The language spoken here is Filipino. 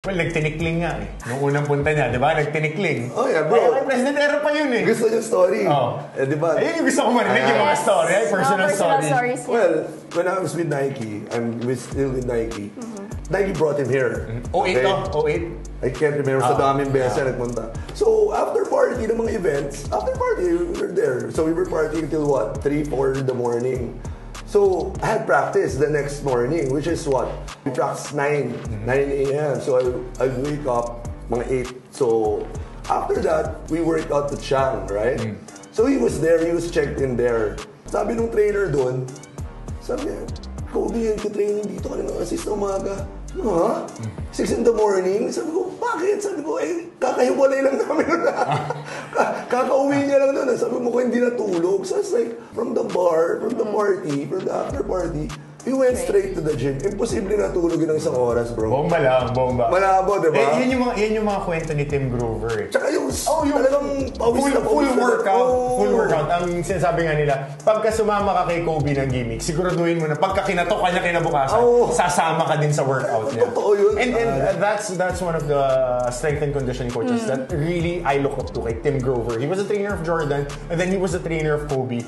Well, nagtinikling nga eh. Nung unang punta niya, di ba? Nagtinikling. Oh yeah, bro. Ay, President Era pa yun eh. Gusto niyo story? Oh. Di ba? Ayun yung gusto ko marinig, yung mga story. Personal stories. Well, when I was with Nike, still with Nike. Nike brought him here. 08 to? 08? I can't remember sa daming beses na nagpunta. So, after party ng mga events, after party, we were there. So, we were partying till what? 3, 4 in the morning. So, I had practice the next morning, which is what? We practice 9 a.m. So, I'd wake up mga 8. So, after that, we worked out the Chang, right? So, he was there, he was checked in there. Sabi nung trainer doon, sabi niya, Kobe, yung training dito ka na assist na umaga. Huh? 6 in the morning? Sabi ko, bakit? Sabi ko, kakahiwalay lang namin na. Kakauwi niya lang doon. Sabi mo ko, hindi natulog. So it's like, from the bar, from the party, from the after party, we went straight to the gym. Imposible natulog yun ng isang oras, bro. Bomba lang, bomba. Malabo, di ba? Yan yung mga kwento ni Tim Grover eh. Tsaka yung talagang full workout. Ang sinasabi nga nila, pagka sumama ka kay Kobe ng gimmick, siguraduhin mo na pagka kinatok ka niya kinabukasan, sasama ka din sa workout niya. Totoo yun. And that's one of the strength and conditioning coaches that really I look up to kay Tim Grover. He was a trainer of Jordan, and then he was a trainer of Kobe.